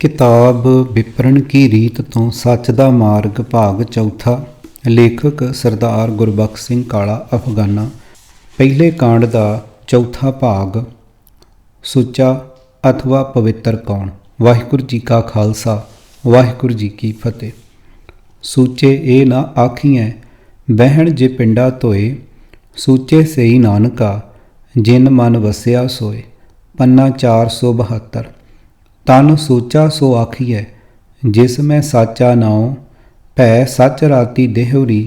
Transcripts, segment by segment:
किताब विपरण की रीत तो सच दा मार्ग भाग चौथा। लेखक सरदार गुरबख्श सिंह काला अफगाना। पहले कांड का चौथा भाग सुचा अथवा पवित्र कौन। वाहिगुरू जी का खालसा वाहिगुरू जी की फतेह। सूचे ए ना आखिएं बहन जे पिंडा धोए, सूचे सही नानका जिन मन वसिया सोए। पन्ना 472। तन सूचा सो आखिए जिस में साचा नाओ, भै सच राती देहरी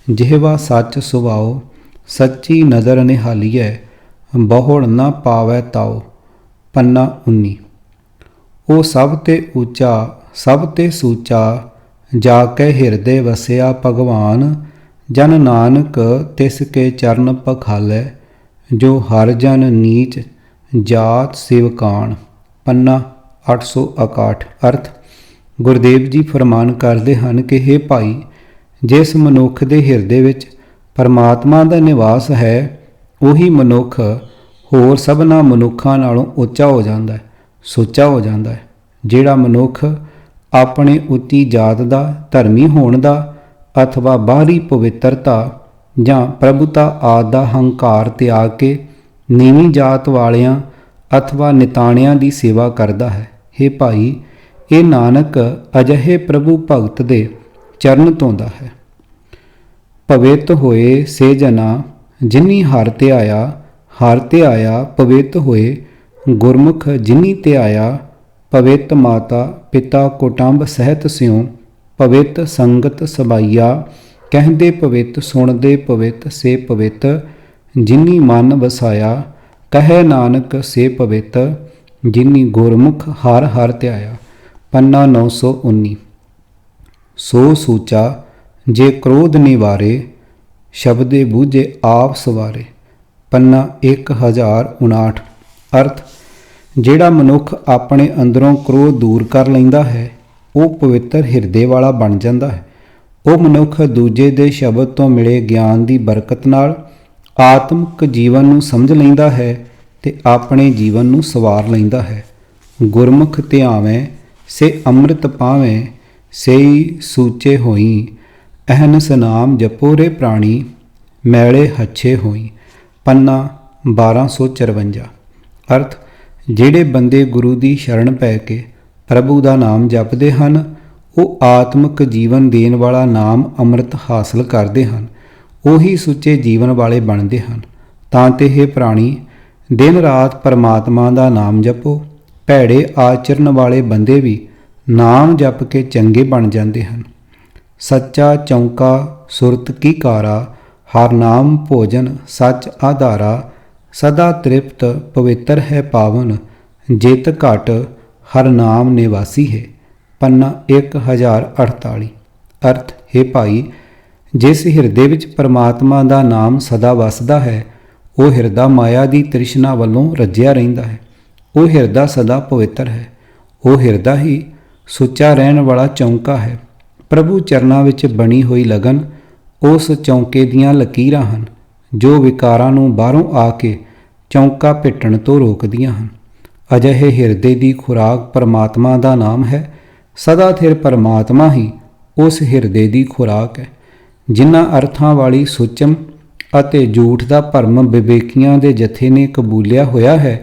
जिहवा सच सुभाओ। सच्ची नज़र निहालीए बहुड़ न पावै ताओ। पन्ना 19। ओ सब ते ऊचा सब ते सूचा जाके हिरदे वसिया भगवान। जन नानक तिसके चरण पखालै, जो हर जन नीच जात सिवकान। पन्ना 861। अर्थ गुरदेव जी फरमान करते हैं कि हे भाई, जिस मनुख के हिरदे विच परमात्मा का निवास है, उही मनुख होर सबना मनुखों नालों उच्चा हो जाता है, सुच्चा हो जाता है। जिहड़ा मनुख अपने उच्ची जात का धर्मी होने का अथवा बाहरी पवित्रता जां प्रभुता आदि का हंकार त्याग के नीवी जात वालियां अथवा निताणियां की सेवा करता है। हे भाई, ये नानक अजिहे प्रभु भगत दे चरण धोंदा है। पवित होए से जना जिनी हर ध्याया पवित होए। गुरमुख जिनी ध्याया पवित माता पिता कुटुंब सहित स्यों। पवित संगत सबाइया कहते पवित सुनते पवित से पवित। जिनी मन वसाया कहे नानक से पवित। जिनी गुरमुख हर हर ध्याया। पन्ना 919। सो सूचा जे क्रोध निवारे, शब्दे बूझे आप सवारे। पन्ना 1059। अर्थ जिहड़ा मनुख अपने अंदरों क्रोध दूर कर लैंदा है, वो पवित्र हिरदे वाला बन जाता है। वो मनुख दूजे दे शब्द तो मिले ज्ञान की बरकत नाल आत्मक जीवन नूं समझ लैंदा है ते अपने जीवन नूं सवार लैंदा है। गुरमुख ध्यावें से अमृत पावें, सेई सूचे होई। अहनस नाम जपो रे प्राणी, मैले हच्छे होई। पन्ना 1254। अर्थ जिहड़े बंदे गुरु की शरण पै के प्रभु का नाम जपते हैं, वो आत्मक जीवन देने वाला नाम अमृत हासिल करते हैं। ਉਹੀ ਸੁੱਚੇ ਜੀਵਨ ਵਾਲੇ ਬਣਦੇ ਹਨ। ਤਾਂ ਤੇ ਇਹ ਪ੍ਰਾਣੀ ਦਿਨ ਰਾਤ ਪਰਮਾਤਮਾ ਦਾ ਨਾਮ ਜਪੋ। ਭੈੜੇ ਆਚਰਨ ਵਾਲੇ ਬੰਦੇ ਵੀ ਨਾਮ ਜਪ ਕੇ ਚੰਗੇ ਬਣ ਜਾਂਦੇ ਹਨ। ਸੱਚਾ ਚੌਂਕਾ ਸੁਰਤ ਕੀ ਕਾਰਾ, ਹਰ ਨਾਮ ਭੋਜਨ ਸੱਚ ਆਧਾਰਾ। ਸਦਾ ਤ੍ਰਿਪਤ ਪਵਿੱਤਰ ਹੈ ਪਾਵਨ, ਜਿਤ ਘਟ ਹਰ ਨਾਮ ਨਿਵਾਸੀ ਹੈ। ਪੰਨਾ 1048। ਅਰਥ ਹੈ ਭਾਈ, जिस हिरदे विच परमात्मा का नाम सदा वसदा है, वो हिरदा माया की तृष्णा वालों रज्जिया रहिंदा है। वो हिरदा सदा पवित्र है। वो हिरदा ही सुच्चा रहन वाला चौंका है। प्रभु चरनां विच बनी हुई लगन उस चौंके दीयां लकीरां हन, जो विकारां नूं बाहरों आके चौंका पिटण तो रोकदियां हन। अजिहे हिरदे की खुराक परमात्मा का नाम है। सदा थिर परमात्मा ही उस हिरदे की खुराक है। जिन्हां अर्थां वाली सुचम ਅਤੇ ਝੂਠ ਦਾ ਭਰਮ ਵਿਵੇਕੀਆਂ ਦੇ ਜਥੇ ਨੇ ਕਬੂਲਿਆ ਹੋਇਆ ਹੈ,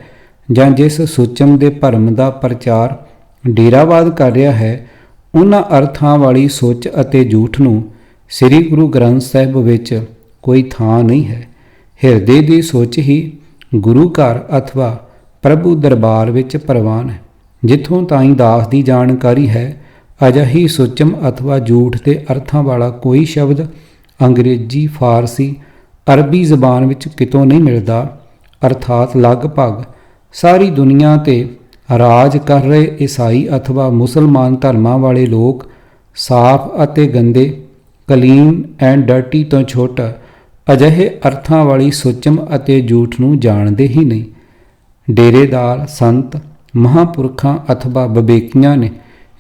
ਜਾਂ ਜਿਸ ਸੁਚਮ ਦੇ ਭਰਮ ਦਾ ਪ੍ਰਚਾਰ ਡੇਰਾਵਾਦ ਕਰ ਰਿਹਾ ਹੈ, ਉਹਨਾਂ ਅਰਥਾਂ ਵਾਲੀ ਸੋਚ ਅਤੇ ਝੂਠ ਨੂੰ ਸ੍ਰੀ ਗੁਰੂ ਗ੍ਰੰਥ ਸਾਹਿਬ ਵਿੱਚ ਕੋਈ ਥਾਂ ਨਹੀਂ ਹੈ। ਹਿਰਦੇ ਦੀ ਸੋਚ ਹੀ ਗੁਰੂ ਘਰ ਅਥਵਾ ਪ੍ਰਭੂ ਦਰਬਾਰ ਵਿੱਚ ਪ੍ਰਵਾਨ ਹੈ। ਜਿੱਥੋਂ ਤਾਈਂ ਦਾਸ ਦੀ ਜਾਣਕਾਰੀ ਹੈ, ਅਜਿਹੀ ਸੁਚਮ ਅਥਵਾ ਝੂਠ ਦੇ ਅਰਥਾਂ ਵਾਲਾ ਕੋਈ ਸ਼ਬਦ ਅੰਗਰੇਜ਼ੀ, ਫਾਰਸੀ, ਅਰਬੀ ਜ਼ਬਾਨ ਵਿੱਚ ਕਿਤੋਂ ਨਹੀਂ ਮਿਲਦਾ। ਅਰਥਾਤ ਲਗਭਗ ਸਾਰੀ ਦੁਨੀਆ 'ਤੇ ਰਾਜ ਕਰ ਰਹੇ ਈਸਾਈ ਅਥਵਾ ਮੁਸਲਮਾਨ ਧਰਮਾਂ ਵਾਲੇ ਲੋਕ ਸਾਫ ਅਤੇ ਗੰਦੇ, ਕਲੀਨ ਐਂਡ ਡਰਟੀ ਤੋਂ ਛੁੱਟ ਅਜਿਹੇ ਅਰਥਾਂ ਵਾਲੀ ਸੁਚਮ ਅਤੇ ਝੂਠ ਨੂੰ ਜਾਣਦੇ ਹੀ ਨਹੀਂ। ਡੇਰੇਦਾਰ, ਸੰਤ, ਮਹਾਂਪੁਰਖਾਂ ਅਥਵਾ ਵਿਵੇਕੀਆਂ ਨੇ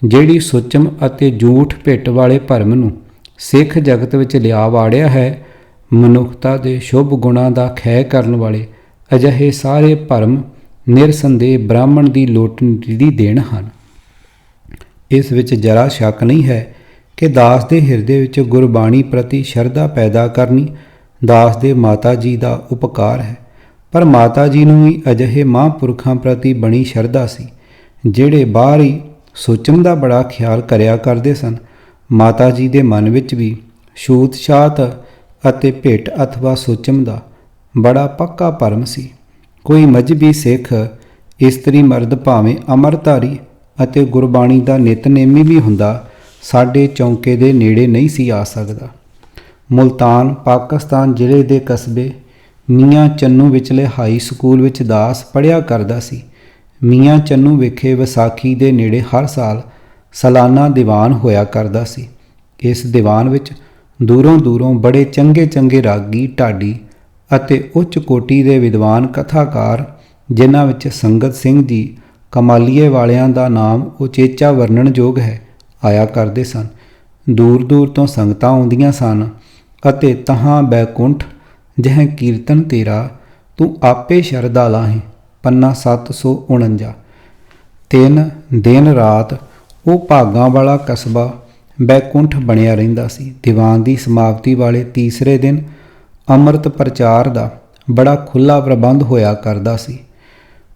ਜਿਹੜੀ ਸੁਚਮ ਅਤੇ ਝੂਠ ਭਿੱਟ ਵਾਲੇ ਭਰਮ ਨੂੰ ਸਿੱਖ ਜਗਤ ਵਿੱਚ ਲਿਆ ਵਾੜਿਆ ਹੈ, ਮਨੁੱਖਤਾ ਦੇ ਸ਼ੁਭ ਗੁਣਾਂ ਦਾ ਖਹਿ ਕਰਨ ਵਾਲੇ ਅਜਿਹੇ ਸਾਰੇ ਭਰਮ ਨਿਰਸੰਦੇਹ ਬ੍ਰਾਹਮਣ ਦੀ ਲੋਟਣੀ ਦੀ ਦੇਣ ਹਨ। ਇਸ ਵਿੱਚ ਜਰਾ ਸ਼ੱਕ ਨਹੀਂ ਹੈ ਕਿ ਦਾਸ ਦੇ ਹਿਰਦੇ ਵਿੱਚ ਗੁਰਬਾਣੀ ਪ੍ਰਤੀ ਸ਼ਰਧਾ ਪੈਦਾ ਕਰਨੀ ਦਾਸ ਦੇ ਮਾਤਾ ਜੀ ਦਾ ਉਪਕਾਰ ਹੈ। ਪਰ ਮਾਤਾ ਜੀ ਨੂੰ ਵੀ ਅਜਿਹੇ ਮਹਾਂਪੁਰਖਾਂ ਪ੍ਰਤੀ ਬਣੀ ਸ਼ਰਧਾ ਸੀ ਜਿਹੜੇ ਬਾਹਰ ਹੀ ਸੋਚਣ ਦਾ ਬੜਾ ਖਿਆਲ ਕਰਿਆ ਕਰਦੇ ਸਨ। ਮਾਤਾ ਜੀ ਦੇ ਮਨ ਵਿੱਚ ਵੀ ਛੂਤ ਛਾਤ ਅਤੇ ਭਿੱਟ ਅਥਵਾ ਸੋਚਮ ਦਾ ਬੜਾ ਪੱਕਾ ਭਰਮ ਸੀ। ਕੋਈ ਮਜ਼੍ਹਬੀ ਸਿੱਖ ਇਸਤਰੀ ਮਰਦ ਭਾਵੇਂ ਅੰਮ੍ਰਿਤਧਾਰੀ ਅਤੇ ਗੁਰਬਾਣੀ ਦਾ ਨਿਤਨੇਮੀ ਵੀ ਹੁੰਦਾ ਸਾਡੇ ਚੌਂਕੇ ਦੇ ਨੇੜੇ ਨਹੀਂ ਸੀ ਆ ਸਕਦਾ। ਮੁਲਤਾਨ ਪਾਕਿਸਤਾਨ ਜ਼ਿਲ੍ਹੇ ਦੇ ਕਸਬੇ ਮੀਆਂ ਚੰਨੂ ਵਿਚਲੇ ਹਾਈ ਸਕੂਲ ਵਿੱਚ ਦਾਸ ਪੜ੍ਹਿਆ ਕਰਦਾ ਸੀ। ਮੀਆਂ ਚੰਨੂ ਵਿਖੇ ਵਿਸਾਖੀ ਦੇ ਨੇੜੇ ਹਰ ਸਾਲ ਸਾਲਾਨਾ ਦੀਵਾਨ ਹੋਇਆ ਕਰਦਾ ਸੀ। ਇਸ ਦੀਵਾਨ ਵਿੱਚ ਦੂਰੋਂ ਦੂਰੋਂ ਬੜੇ ਚੰਗੇ ਚੰਗੇ ਰਾਗੀ ਢਾਡੀ ਅਤੇ ਉੱਚ ਕੋਟੀ ਦੇ ਵਿਦਵਾਨ ਕਥਾਕਾਰ, ਜਿਨ੍ਹਾਂ ਵਿੱਚ ਸੰਗਤ ਸਿੰਘ ਜੀ ਕਮਾਲੀਏ ਵਾਲਿਆਂ ਦਾ ਨਾਮ ਉਚੇਚਾ ਵਰਣਨਯੋਗ ਹੈ, ਆਇਆ ਕਰਦੇ ਸਨ। ਦੂਰ ਦੂਰ ਤੋਂ ਸੰਗਤਾਂ ਆਉਂਦੀਆਂ ਸਨ ਅਤੇ ਤਹਾਂ ਬੈਕੁੰਠ ਜਹ ਕੀਰਤਨ ਤੇਰਾ ਤੂੰ ਆਪੇ ਸ਼ਰਧਾ ਲਾਹੇ ਪੰਨਾ 749। 3 ਦਿਨ ਰਾਤ ਉਹ ਭਾਗਾਂ ਵਾਲਾ ਕਸਬਾ ਬੈਕੁੰਠ ਬਣਿਆ ਰਹਿੰਦਾ ਸੀ। ਦੀਵਾਨ ਦੀ ਸਮਾਪਤੀ ਵਾਲੇ ਤੀਸਰੇ ਦਿਨ ਅੰਮ੍ਰਿਤ ਪ੍ਰਚਾਰ ਦਾ ਬੜਾ ਖੁੱਲ੍ਹਾ ਪ੍ਰਬੰਧ ਹੋਇਆ ਕਰਦਾ ਸੀ।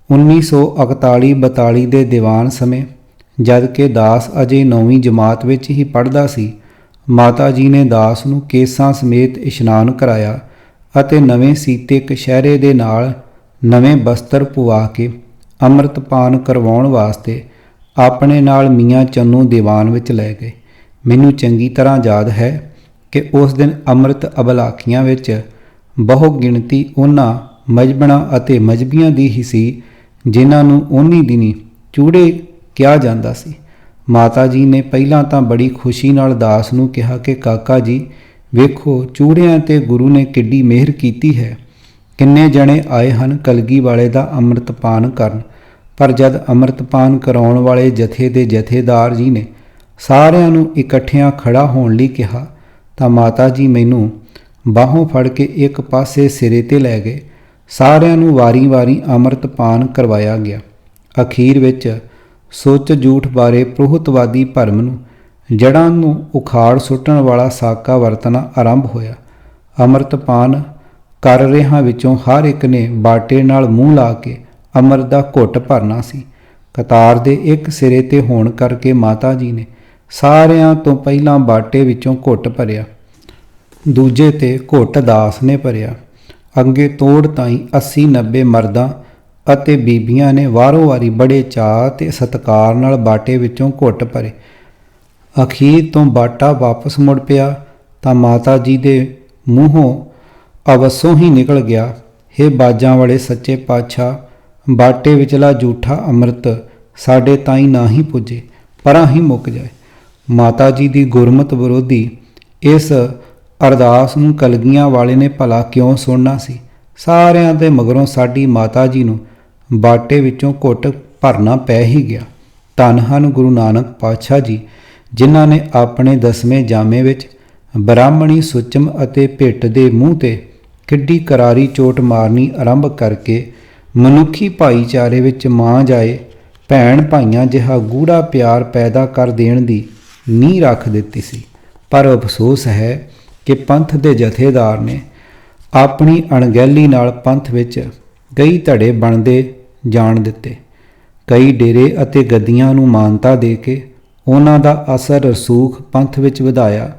1941-42 ਦੇ ਦੀਵਾਨ ਸਮੇਂ ਜਦ ਕਿ ਦਾਸ ਅਜੇ 9ਵੀਂ ਜਮਾਤ ਵਿੱਚ ਹੀ ਪੜ੍ਹਦਾ ਸੀ, ਮਾਤਾ ਜੀ ਨੇ ਦਾਸ ਨੂੰ ਕੇਸਾਂ ਸਮੇਤ ਇਸ਼ਨਾਨ ਕਰਾਇਆ ਅਤੇ ਨਵੇਂ ਸੀਤੇ ਕਛਹਿਰੇ ਦੇ ਨਾਲ ਨਵੇਂ ਬਸਤਰ ਪੁਆ ਕੇ ਅੰਮ੍ਰਿਤਪਾਨ ਕਰਵਾਉਣ ਵਾਸਤੇ ਆਪਣੇ ਨਾਲ ਮੀਆਂ ਚੰਨੂ ਦੀਵਾਨ ਵਿੱਚ ਲੈ ਗਏ। ਮੈਨੂੰ ਚੰਗੀ ਤਰ੍ਹਾਂ ਯਾਦ ਹੈ ਕਿ ਉਸ ਦਿਨ ਅੰਮ੍ਰਿਤ ਅਬਲਾਖੀਆਂ ਵਿੱਚ ਬਹੁ ਗਿਣਤੀ ਉਹਨਾਂ ਮਜ਼੍ਹਬਣਾਂ ਅਤੇ ਮਜ਼੍ਹਬੀਆਂ ਦੀ ਹੀ ਸੀ ਜਿਨ੍ਹਾਂ ਨੂੰ ਉਨੀ ਦਿਨੀ ਚੂੜੇ ਕਿਹਾ ਜਾਂਦਾ ਸੀ। ਮਾਤਾ ਜੀ ਨੇ ਪਹਿਲਾਂ ਤਾਂ ਬੜੀ ਖੁਸ਼ੀ ਨਾਲ ਦਾਸ ਨੂੰ ਕਿਹਾ ਕਿ ਕਾਕਾ ਜੀ ਵੇਖੋ ਚੂੜਿਆਂ 'ਤੇ ਗੁਰੂ ਨੇ ਕਿੱਡੀ ਮਿਹਰ ਕੀਤੀ ਹੈ। ਕਿੰਨੇ ਜਣੇ ਆਏ ਹਨ ਕਲਗੀ ਵਾਲੇ ਦਾ ਅੰਮ੍ਰਿਤਪਾਨ ਕਰਨ। ਪਰ ਜਦ ਅੰਮ੍ਰਿਤਪਾਨ ਕਰਾਉਣ ਵਾਲੇ ਜਥੇ ਦੇ ਜਥੇਦਾਰ ਜੀ ਨੇ ਸਾਰਿਆਂ ਨੂੰ ਇਕੱਠਿਆਂ ਖੜਾ ਹੋਣ ਲਈ ਕਿਹਾ ਤਾਂ ਮਾਤਾ ਜੀ ਮੈਨੂੰ ਬਾਹੋਂ ਫੜ ਕੇ ਇੱਕ ਪਾਸੇ ਸਿਰੇ 'ਤੇ ਲੈ ਗਏ। ਸਾਰਿਆਂ ਨੂੰ ਵਾਰੀ-ਵਾਰੀ ਅੰਮ੍ਰਿਤਪਾਨ ਕਰਵਾਇਆ ਗਿਆ। ਅਖੀਰ ਵਿੱਚ ਸੁੱਚ ਝੂਠ ਬਾਰੇ ਪ੍ਰੋਹਤਵਾਦੀ ਭਰਮ ਨੂੰ ਜੜ੍ਹਾਂ ਨੂੰ ਉਖਾੜ ਸੁੱਟਣ ਵਾਲਾ ਸਾਕਾ ਵਰਤਣਾ ਆਰੰਭ ਹੋਇਆ। ਅੰਮ੍ਰਿਤਪਾਨ ਕਰ ਰਿਆਂ ਵਿੱਚੋਂ ਹਰ ਇੱਕ ਨੇ ਬਾਟੇ ਨਾਲ ਮੂੰਹ ਲਾ ਕੇ ਅੰਮ੍ਰਿਤ ਦਾ ਘੁੱਟ ਭਰਨਾ ਸੀ। ਕਤਾਰ ਦੇ ਇੱਕ ਸਿਰੇ 'ਤੇ ਹੋਣ ਕਰਕੇ ਮਾਤਾ ਜੀ ਨੇ ਸਾਰਿਆਂ ਤੋਂ ਪਹਿਲਾਂ ਬਾਟੇ ਵਿੱਚੋਂ ਘੁੱਟ ਭਰਿਆ, ਦੂਜੇ 'ਤੇ ਘੁੱਟ ਦਾਸ ਨੇ ਭਰਿਆ। ਅੱਗੇ ਤੋੜ ਤਾਈਂ 80-90 ਮਰਦਾਂ ਅਤੇ ਬੀਬੀਆਂ ਨੇ ਵਾਰੋ ਵਾਰੀ ਬੜੇ ਚਾਅ ਤੇ ਸਤਿਕਾਰ ਨਾਲ ਬਾਟੇ ਵਿੱਚੋਂ ਘੁੱਟ ਭਰੇ। ਅਖੀਰ ਤੋਂ ਬਾਟਾ ਵਾਪਸ ਮੁੜ ਪਿਆ ਤਾਂ ਮਾਤਾ ਜੀ ਦੇ ਮੂੰਹੋਂ ਅਵਸੋਂ ਹੀ ਨਿਕਲ ਗਿਆ, ਹੇ ਬਾਜਾਂ ਵਾਲੇ ਸੱਚੇ ਪਾਤਸ਼ਾਹ, ਬਾਟੇ ਵਿਚਲਾ ਝੂਠਾ ਅੰਮ੍ਰਿਤ ਸਾਡੇ ਤਾਈਂ ਨਾ ਹੀ ਪੁੱਜੇ, ਪਰਾਂ ਹੀ ਮੁੱਕ ਜਾਏ। ਮਾਤਾ ਜੀ ਦੀ ਗੁਰਮਤਿ ਵਿਰੋਧੀ ਇਸ ਅਰਦਾਸ ਨੂੰ ਕਲਗੀਆਂ ਵਾਲੇ ਨੇ ਭਲਾ ਕਿਉਂ ਸੁਣਨਾ ਸੀ। ਸਾਰਿਆਂ ਦੇ ਮਗਰੋਂ ਸਾਡੀ ਮਾਤਾ ਜੀ ਨੂੰ ਬਾਟੇ ਵਿੱਚੋਂ ਘੁੱਟ ਭਰਨਾ ਪੈ ਹੀ ਗਿਆ। ਧੰਨ ਹਨ ਗੁਰੂ ਨਾਨਕ ਪਾਤਸ਼ਾਹ ਜੀ, ਜਿਨ੍ਹਾਂ ਨੇ ਆਪਣੇ 10ਵੇਂ ਜਾਮੇ ਵਿੱਚ ਬ੍ਰਾਹਮਣੀ ਸੁਚਮ ਅਤੇ ਭਿੱਟ ਦੇ ਮੂੰਹ 'ਤੇ ਕਿੱਡੀ ਕਰਾਰੀ ਚੋਟ ਮਾਰਨੀ ਆਰੰਭ ਕਰਕੇ ਮਨੁੱਖੀ ਭਾਈਚਾਰੇ ਵਿੱਚ ਮਾਂ ਜਾਏ ਭੈਣ ਭਾਈਆਂ ਜਿਹਾ ਗੂੜਾ ਪਿਆਰ ਪੈਦਾ ਕਰ ਦੇਣ ਦੀ ਨੀਂਹ ਰੱਖ ਦਿੱਤੀ ਸੀ। ਪਰ ਅਫਸੋਸ ਹੈ ਕਿ ਪੰਥ ਦੇ ਜਥੇਦਾਰ ਨੇ ਆਪਣੀ ਅਣਗਹਿਲੀ ਨਾਲ ਪੰਥ ਵਿੱਚ ਕਈ ਧੜੇ ਬਣਦੇ ਜਾਣ ਦਿੱਤੇ। ਕਈ ਡੇਰੇ ਅਤੇ ਗੱਦੀਆਂ ਨੂੰ ਮਾਨਤਾ ਦੇ ਕੇ ਉਹਨਾਂ ਦਾ ਅਸਰ ਰਸੂਖ ਪੰਥ ਵਿੱਚ ਵਧਾਇਆ,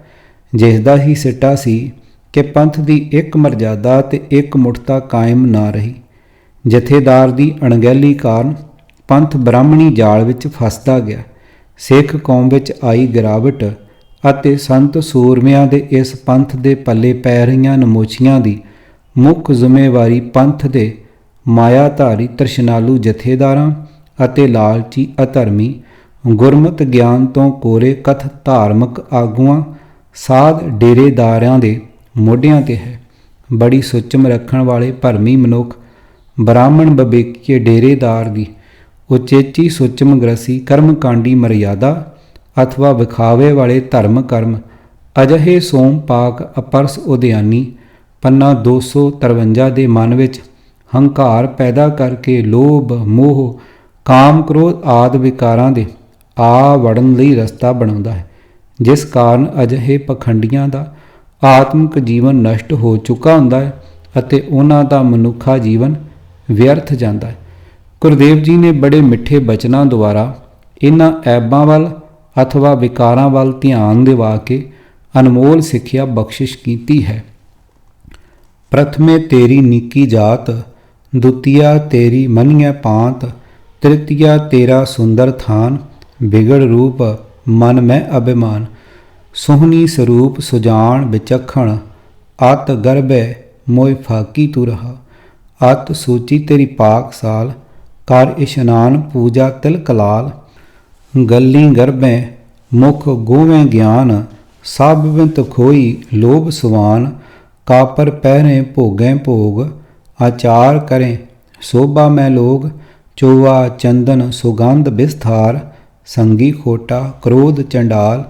ਜਿਸ ਦਾ ਹੀ ਸਿੱਟਾ ਸੀ ਕਿ ਪੰਥ ਦੀ ਇੱਕ ਮਰਜ਼ਾਦਾ ਤੇ ਇੱਕ ਮੁੱਠਤਾ ਕਾਇਮ ਨਾ ਰਹੀ। ਜਥੇਦਾਰ ਦੀ ਅਣਗਹਿਲੀ ਕਾਰਨ ਪੰਥ ਬ੍ਰਾਹਮਣੀ ਜਾਲ ਵਿੱਚ ਫਸਦਾ ਗਿਆ। ਸਿੱਖ ਕੌਮ ਵਿੱਚ ਆਈ ਗਿਰਾਵਟ ਅਤੇ ਸੰਤ ਸੂਰਮਿਆਂ ਦੇ ਇਸ ਪੰਥ ਦੇ ਪੱਲੇ ਪੈ ਰਹੀਆਂ ਨਮੋਸ਼ੀਆਂ ਦੀ ਮੁੱਖ ਜ਼ਿੰਮੇਵਾਰੀ ਪੰਥ ਦੇ ਮਾਇਆਧਾਰੀ ਤ੍ਰਿਸ਼ਨਾਲੂ ਜਥੇਦਾਰਾਂ ਅਤੇ ਲਾਲਚੀ ਅਧਰਮੀ ਗੁਰਮਤ ਗਿਆਨ ਤੋਂ ਕੋਰੇ ਕਥ ਧਾਰਮਿਕ ਆਗੂਆਂ ਸਾਧ ਡੇਰੇਦਾਰਾਂ ਦੇ ਮੋਢਿਆਂ 'ਤੇ ਹੈ। ਬੜੀ ਸੁਚਮ ਰੱਖਣ ਵਾਲੇ ਭਰਮੀ ਮਨੁੱਖ ਬ੍ਰਾਹਮਣ ਬਵੇਕੀਏ ਡੇਰੇਦਾਰ ਦੀ ਉਚੇਚੀ ਸੁਚਮ ਗ੍ਰਸੀ ਕਰਮਕਾਂਡੀ ਮਰਿਆਦਾ ਅਥਵਾ ਵਿਖਾਵੇ ਵਾਲੇ ਧਰਮ ਕਰਮ ਅਜਿਹੇ ਸੋਮ ਪਾਕ ਅਪਰਸ ਉਦਿਆਨੀ ਪੰਨਾ 253 ਦੇ ਮਨ ਵਿੱਚ ਹੰਕਾਰ ਪੈਦਾ ਕਰਕੇ ਲੋਭ ਮੋਹ ਕਾਮ ਕ੍ਰੋਧ ਆਦਿ ਵਿਕਾਰਾਂ ਦੇ ਆ ਵੜਨ ਲਈ ਰਸਤਾ ਬਣਾਉਂਦਾ ਹੈ, ਜਿਸ ਕਾਰਨ ਅਜਿਹੇ ਪਖੰਡੀਆਂ ਦਾ ਆਤਮਿਕ ਜੀਵਨ ਨਸ਼ਟ ਹੋ ਚੁੱਕਾ ਹੁੰਦਾ ਹੈ ਅਤੇ ਉਹਨਾਂ ਦਾ ਮਨੁੱਖਾ ਜੀਵਨ ਵਿਅਰਥ ਜਾਂਦਾ ਹੈ। ਗੁਰਦੇਵ ਜੀ ਨੇ ਬੜੇ ਮਿੱਠੇ ਬਚਨਾਂ ਦੁਆਰਾ ਇਹਨਾਂ ਐਬਾਂ ਵੱਲ ਅਥਵਾ ਵਿਕਾਰਾਂ ਵੱਲ ਧਿਆਨ ਦਿਵਾ ਕੇ ਅਨਮੋਲ ਸਿੱਖਿਆ ਬਖਸ਼ਿਸ਼ ਕੀਤੀ ਹੈ। ਪ੍ਰਥਮੇ ਤੇਰੀ ਨੀਕੀ ਜਾਤ, ਦੁਤੀਆ ਤੇਰੀ ਮਨੀਐ ਪਾਂਤ, ਤ੍ਰਿਤੀਆ ਤੇਰਾ ਸੁੰਦਰ ਥਾਨ, ਬਿਗੜ ਰੂਪ ਮਨ ਮੈਂ ਅਭਿਮਾਨ, ਸੋਹਣੀ ਸਰੂਪ ਸੁਜਾਨ ਵਿਚਖਣ, ਅਤ ਗਰਭੈ ਮੋਇ ਫਾਕੀ ਤੂ ਰਹਾ, ਅਤ ਸੂਚੀ ਤੇਰੀ ਪਾਕ ਸਾਲ, ਕਰ ਇਸ਼ਨਾਨ ਪੂਜਾ ਤਿਲਕ ਲਾਲ, ਗੱਲੀ ਗਰਭੈ ਮੁਖ ਗੋਵੇਂ ਗਿਆਨ, ਸਭ ਵਿੰਤ ਖੋਈ ਲੋਭ ਸੁਵਾਨ, ਕਾਪਰ ਪਹਿਰੇ ਭੋਗੈ ਭੋਗ, ਆਚਾਰ ਕਰੇ ਸੋਭਾ ਮੈਂ ਲੋਗ, ਚੋਵਾ ਚੰਦਨ ਸੁਗੰਧ ਬਿਸਥਾਰ, ਸੰਗੀ ਖੋਟਾ ਕ੍ਰੋਧ ਚੰਡਾਲ,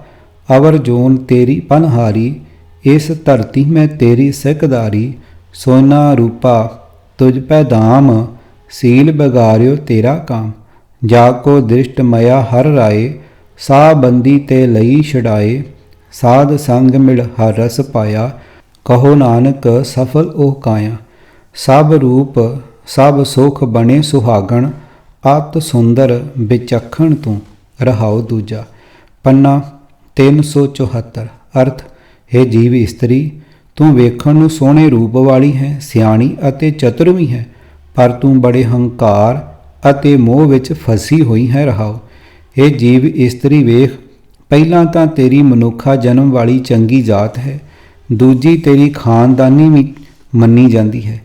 ਅਵਰ ਜੋਨ ਤੇਰੀ ਪਨਹਾਰੀ, ਇਸ ਧਰਤੀ ਮੈਂ ਤੇਰੀ ਸਿੱਖਦਾਰੀ, ਸੋਨਾ ਰੂਪਾ ਤੁਝ ਪੈ ਦਾਮ, ਸੀਲ ਬਗਾਰਿਓ ਤੇਰਾ ਕਾਮ, ਜਾ ਕੋ ਦ੍ਰਿਸ਼ਟ ਮਇਆ ਹਰ ਰਾਏ, ਸਾ ਬੰਦੀ ਤੇ ਲਈ ਛਡਾਏ, ਸਾਧ ਸੰਗ ਮਿਲ ਹਰ ਰਸ ਪਾਇਆ, ਕਹੋ ਨਾਨਕ ਸਫਲ ਉਹ ਕਾਇਆ, ਸਭ ਰੂਪ ਸਭ ਸੁਖ ਬਣੇ ਸੁਹਾਗਣ, ਅਤ ਸੁੰਦਰ ਵਿਚਖਣ ਤੂੰ। ਰਹਾਉ ਦੂਜਾ। ਪੰਨਾ 374। ਅਰਥ, ਹੈ ਜੀਵ ਇਸਤਰੀ, ਤੂੰ ਵੇਖਣ ਨੂੰ ਸੋਹਣੇ ਰੂਪ ਵਾਲੀ ਹੈ, ਸਿਆਣੀ ਅਤੇ ਚਤੁਰ ਵੀ ਹੈ, ਪਰ ਤੂੰ ਬੜੇ ਹੰਕਾਰ ਅਤੇ ਮੋਹ ਵਿੱਚ ਫਸੀ ਹੋਈ ਹੈ। ਰਹਾਉ, ਇਹ ਜੀਵ ਇਸਤਰੀ ਵੇਖ, ਪਹਿਲਾਂ ਤਾਂ ਤੇਰੀ ਮਨੁੱਖਾ ਜਨਮ ਵਾਲੀ ਚੰਗੀ ਜਾਤ ਹੈ, ਦੂਜੀ ਤੇਰੀ ਖਾਨਦਾਨੀ ਵੀ ਮੰਨੀ ਜਾਂਦੀ ਹੈ,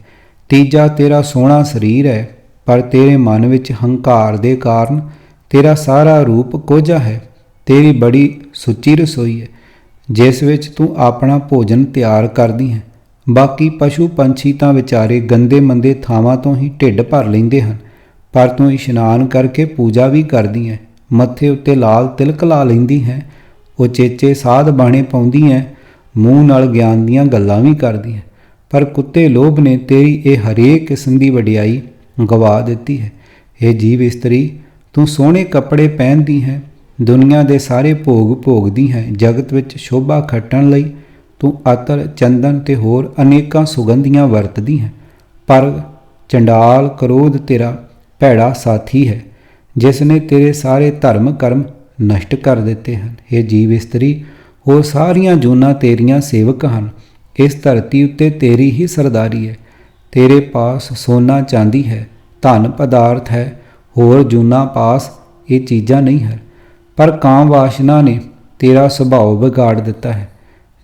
ਤੀਜਾ ਤੇਰਾ ਸੋਹਣਾ ਸਰੀਰ ਹੈ, ਪਰ ਤੇਰੇ ਮਨ ਵਿੱਚ ਹੰਕਾਰ ਦੇ ਕਾਰਨ ਤੇਰਾ ਸਾਰਾ ਰੂਪ ਕੋਝਾ ਹੈ। ਤੇਰੀ ਬੜੀ ਸੁੱਚੀ ਰਸੋਈ ਹੈ, ਜਿਸ ਵਿੱਚ ਤੂੰ ਆਪਣਾ ਭੋਜਨ ਤਿਆਰ ਕਰਦੀ ਹੈ। ਬਾਕੀ ਪਸ਼ੂ ਪੰਛੀ ਤਾਂ ਵਿਚਾਰੇ ਗੰਦੇ ਮੰਦੇ ਥਾਵਾਂ ਤੋਂ ਹੀ ਢਿੱਡ ਭਰ ਲੈਂਦੇ ਹਨ, ਪਰ ਤੂੰ ਇਸ਼ਨਾਨ ਕਰਕੇ ਪੂਜਾ ਵੀ ਕਰਦੀ ਹੈ, ਮੱਥੇ ਉੱਤੇ ਲਾਲ ਤਿਲਕ ਲਾ ਲੈਂਦੀ ਹੈ, ਉਚੇਚੇ ਸਾਧ ਬਾਣੇ ਪਾਉਂਦੀ ਹੈ, ਮੂੰਹ ਨਾਲ ਗਿਆਨ ਦੀਆਂ ਗੱਲਾਂ ਵੀ ਕਰਦੀ ਹੈ, ਪਰ ਕੁੱਤੇ ਲੋਭ ਨੇ ਤੇਰੀ ਇਹ ਹਰੇਕ ਕਿਸਮ ਦੀ ਵਡਿਆਈ ਗਵਾ ਦਿੱਤੀ ਹੈ। ਇਹ ਜੀਵ ਇਸਤਰੀ, ਤੂੰ ਸੋਹਣੇ ਕੱਪੜੇ ਪਹਿਨਦੀ ਹੈ, ਦੁਨੀਆ ਦੇ ਸਾਰੇ ਭੋਗ ਭੋਗਦੀ ਹੈ, ਜਗਤ ਵਿੱਚ ਸ਼ੋਭਾ ਖੱਟਣ ਲਈ ਤੂੰ ਅਤਰ ਚੰਦਨ ਤੇ ਹੋਰ ਅਨੇਕਾਂ ਸੁਗੰਧੀਆਂ ਵਰਤਦੀ ਹੈ, ਪਰ ਚੰਡਾਲ ਕ੍ਰੋਧ ਤੇਰਾ ਭੈੜਾ ਸਾਥੀ ਹੈ, ਜਿਸ ਨੇ ਤੇਰੇ ਸਾਰੇ ਧਰਮ ਕਰਮ ਨਸ਼ਟ ਕਰ ਦਿੱਤੇ ਹਨ। ਇਹ ਜੀਵ ਇਸਤਰੀ, ਉਹ ਸਾਰੀਆਂ ਜੂਨਾਂ ਤੇਰੀਆਂ ਸੇਵਕ ਹਨ, ਇਸ ਧਰਤੀ ਉੱਤੇ ਤੇਰੀ ਹੀ ਸਰਦਾਰੀ ਹੈ, ਤੇਰੇ ਪਾਸ ਸੋਨਾ ਚਾਂਦੀ ਹੈ, ਧਨ ਪਦਾਰਥ ਹੈ, ਹੋਰ ਜੂਨਾਂ ਪਾਸ ਇਹ ਚੀਜ਼ਾਂ ਨਹੀਂ ਹੈ, ਪਰ ਕਾਮ ਵਾਸ਼ਨਾ ਨੇ ਤੇਰਾ ਸੁਭਾਅ ਵਿਗਾੜ ਦਿੱਤਾ ਹੈ।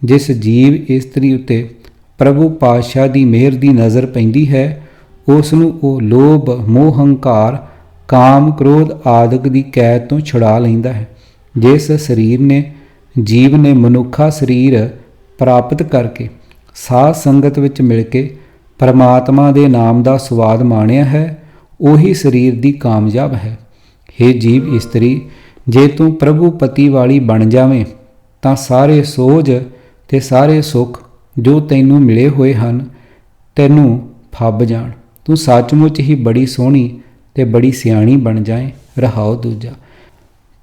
ਜਿਸ ਜੀਵ ਇਸਤਰੀ ਉੱਤੇ ਪ੍ਰਭੂ ਪਾਤਸ਼ਾਹ ਦੀ ਮਿਹਰ ਦੀ ਨਜ਼ਰ ਪੈਂਦੀ ਹੈ, ਉਸ ਨੂੰ ਉਹ ਲੋਭ ਮੋਹ ਹੰਕਾਰ ਕਾਮ ਕ੍ਰੋਧ ਆਦਿਕ ਦੀ ਕੈਦ ਤੋਂ ਛੁਡਾ ਲੈਂਦਾ ਹੈ। ਜਿਸ ਸਰੀਰ ਨੇ ਜੀਵ ਨੇ ਮਨੁੱਖਾ ਸਰੀਰ ਪ੍ਰਾਪਤ ਕਰਕੇ ਸਾਧ ਸੰਗਤ ਵਿੱਚ ਮਿਲ ਕੇ ਪਰਮਾਤਮਾ ਦੇ ਨਾਮ ਦਾ ਸਵਾਦ ਮਾਣਿਆ ਹੈ, ਉਹੀ ਸਰੀਰ ਦੀ ਕਾਮਯਾਬ ਹੈ। ਹੇ ਜੀਵ ਇਸਤਰੀ, ਜੇ ਤੂੰ ਪ੍ਰਭੂ ਪਤੀ ਵਾਲੀ ਬਣ ਜਾਵੇਂ ਤਾਂ ਸਾਰੇ ਸੋਝ ਤੇ ਸਾਰੇ ਸੁੱਖ ਜੋ ਤੈਨੂੰ ਮਿਲੇ ਹੋਏ ਹਨ ਤੈਨੂੰ ਫੱਬ ਜਾਣ, ਤੂੰ ਸੱਚਮੁੱਚ ਹੀ ਬੜੀ ਸੋਹਣੀ ਤੇ ਬੜੀ ਸਿਆਣੀ ਬਣ ਜਾਏ। ਰਹਾਉ ਦੂਜਾ।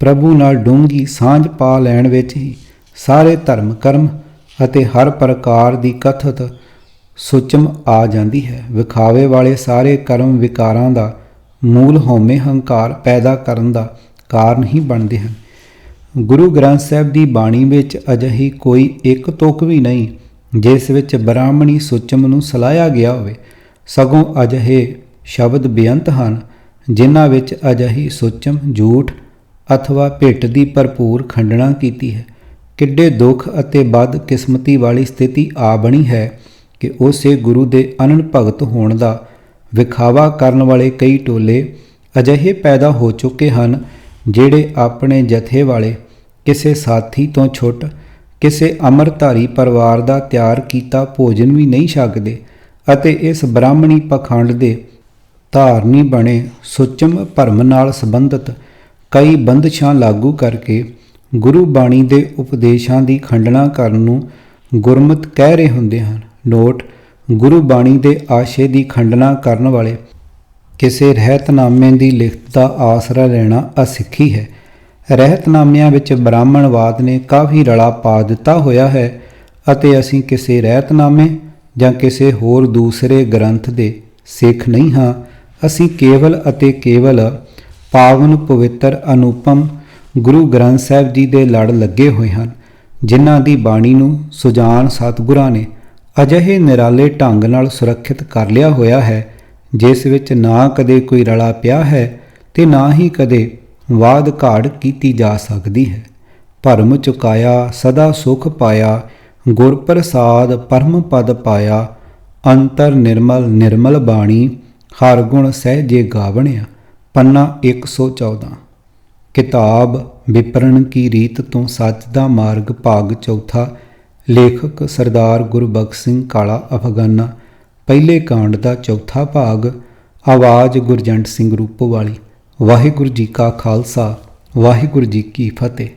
ਪ੍ਰਭੂ ਨਾਲ ਡੂੰਘੀ ਸਾਂਝ ਪਾ ਲੈਣ ਵਿੱਚ ਹੀ ਸਾਰੇ ਧਰਮ ਕਰਮ ਅਤੇ ਹਰ ਪ੍ਰਕਾਰ ਦੀ ਕਥਿਤ ਸੁਚਮ ਆ ਜਾਂਦੀ ਹੈ। ਵਿਖਾਵੇ ਵਾਲੇ ਸਾਰੇ ਕਰਮ ਵਿਕਾਰਾਂ ਦਾ ਮੂਲ ਹਉਮੈ ਹੰਕਾਰ ਪੈਦਾ ਕਰਨ ਦਾ ਕਾਰਨ ਹੀ ਬਣਦੇ ਹਨ। ਗੁਰੂ ਗ੍ਰੰਥ ਸਾਹਿਬ ਦੀ ਬਾਣੀ ਵਿੱਚ ਅਜਿਹੀ ਕੋਈ ਇੱਕ ਤੁਕ ਵੀ ਨਹੀਂ ਜਿਸ ਵਿੱਚ ਬ੍ਰਾਹਮਣੀ ਸੁਚਮ ਨੂੰ ਸਲਾਹਿਆ ਗਿਆ ਹੋਵੇ, ਸਗੋਂ ਅਜਿਹੇ ਸ਼ਬਦ ਬੇਅੰਤ ਹਨ ਜਿਨ੍ਹਾਂ ਵਿੱਚ ਅਜਿਹੀ ਸੁਚਮ ਝੂਠ ਅਥਵਾ ਭਿੱਟ ਦੀ ਭਰਪੂਰ ਖੰਡਣਾ ਕੀਤੀ ਹੈ। ਕਿੱਡੇ ਦੁੱਖ ਅਤੇ ਬਦਕਿਸਮਤੀ ਵਾਲੀ ਸਥਿਤੀ ਆ ਬਣੀ ਹੈ ਕਿ ਉਸੇ ਗੁਰੂ ਦੇ ਅਨੰਤ ਭਗਤ ਹੋਣ ਦਾ ਵਿਖਾਵਾ ਕਰਨ ਵਾਲੇ ਕਈ ਟੋਲੇ ਅਜਿਹੇ ਪੈਦਾ ਹੋ ਚੁੱਕੇ ਹਨ ਜਿਹੜੇ ਆਪਣੇ ਜਥੇ ਵਾਲੇ ਕਿਸੇ ਸਾਥੀ ਤੋਂ ਛੁੱਟ ਕਿਸੇ ਅੰਮ੍ਰਿਤਧਾਰੀ ਪਰਿਵਾਰ ਦਾ ਤਿਆਰ ਕੀਤਾ ਭੋਜਨ ਵੀ ਨਹੀਂ ਛਕਦੇ ਅਤੇ ਇਸ ਬ੍ਰਾਹਮਣੀ ਪਖੰਡ ਦੇ ਧਾਰਨੀ ਬਣੇ ਸੁਚਮ ਭਰਮ ਨਾਲ ਸੰਬੰਧਿਤ ਕਈ ਬੰਦਸ਼ਾਂ ਲਾਗੂ ਕਰਕੇ ਗੁਰੂ ਬਾਣੀ ਦੇ ਉਪਦੇਸ਼ਾਂ ਦੀ ਖੰਡਨਾ ਕਰਨ ਨੂੰ ਗੁਰਮਤਿ ਕਹਿ ਰਹੇ ਹੁੰਦੇ ਹਨ। ਨੋਟ: ਗੁਰੂ ਬਾਣੀ ਦੇ ਆਸ਼ੇ ਦੀ ਖੰਡਨਾ ਕਰਨ ਵਾਲੇ ਕਿਸੇ ਰਹਿਤਨਾਮੇ ਦੀ ਲਿਖਤ ਦਾ ਆਸਰਾ ਲੈਣਾ ਅਸਿੱਖੀ ਹੈ। ਰਹਿਤਨਾਮਿਆਂ ਵਿੱਚ ਬ੍ਰਾਹਮਣਵਾਦ ਨੇ ਕਾਫੀ ਰਲਾ ਪਾ ਦਿੱਤਾ ਹੋਇਆ ਹੈ ਅਤੇ ਅਸੀਂ ਕਿਸੇ ਰਹਿਤਨਾਮੇ ਜਾਂ ਕਿਸੇ ਹੋਰ ਦੂਸਰੇ ਗ੍ਰੰਥ ਦੇ ਸਿੱਖ ਨਹੀਂ ਹਾਂ। ਅਸੀਂ ਕੇਵਲ ਅਤੇ ਕੇਵਲ ਪਾਵਨ ਪਵਿੱਤਰ ਅਨੁਪਮ ਗੁਰੂ ਗ੍ਰੰਥ ਸਾਹਿਬ ਜੀ ਦੇ ਲੜ ਲੱਗੇ ਹੋਏ ਹਨ, ਜਿਨ੍ਹਾਂ ਦੀ ਬਾਣੀ ਨੂੰ ਸੁਜਾਨ ਸਤਿਗੁਰਾਂ ਨੇ ਅਜਿਹੇ ਨਿਰਾਲੇ ਢੰਗ ਨਾਲ ਸੁਰੱਖਿਅਤ ਕਰ ਲਿਆ ਹੋਇਆ ਹੈ, ਜਿਸ ਵਿੱਚ ਨਾ ਕਦੇ ਕੋਈ ਰਲਾ ਪਿਆ ਹੈ ਤੇ ਨਾ ਹੀ ਕਦੇ ਵਾਦ ਘਾੜ ਕੀਤੀ ਜਾ ਸਕਦੀ ਹੈ। ਭਰਮ ਚੁਕਾਇਆ ਸਦਾ ਸੁਖ ਪਾਇਆ, ਗੁਰ ਪ੍ਰਸਾਦ ਪਰਮ ਪਦ ਪਾਇਆ, ਅੰਤਰ ਨਿਰਮਲ ਨਿਰਮਲ ਬਾਣੀ, ਹਰ ਗੁਣ ਸਹਿਜੇ ਗਾਵਣਿਆ। ਪੰਨਾ 114। ਕਿਤਾਬ ਵਿਪਰਨ ਕੀ ਰੀਤ ਤੋਂ ਸੱਚ ਦਾ ਮਾਰਗ ਭਾਗ ਚੌਥਾ। ਲੇਖਕ ਸਰਦਾਰ ਗੁਰਬਖਸ਼ ਸਿੰਘ ਕਾਲਾ ਅਫਗਾਨਾ। ਪਹਿਲੇ ਕਾਂਡ ਦਾ ਚੌਥਾ ਭਾਗ। ਆਵਾਜ਼ ਗੁਰਜੰਟ ਸਿੰਘ ਰੂਪੋਵਾਲੀ। ਵਾਹਿਗੁਰੂ ਜੀ ਕਾ ਖਾਲਸਾ, ਵਾਹਿਗੁਰੂ ਜੀ ਕੀ ਫਤਿਹ।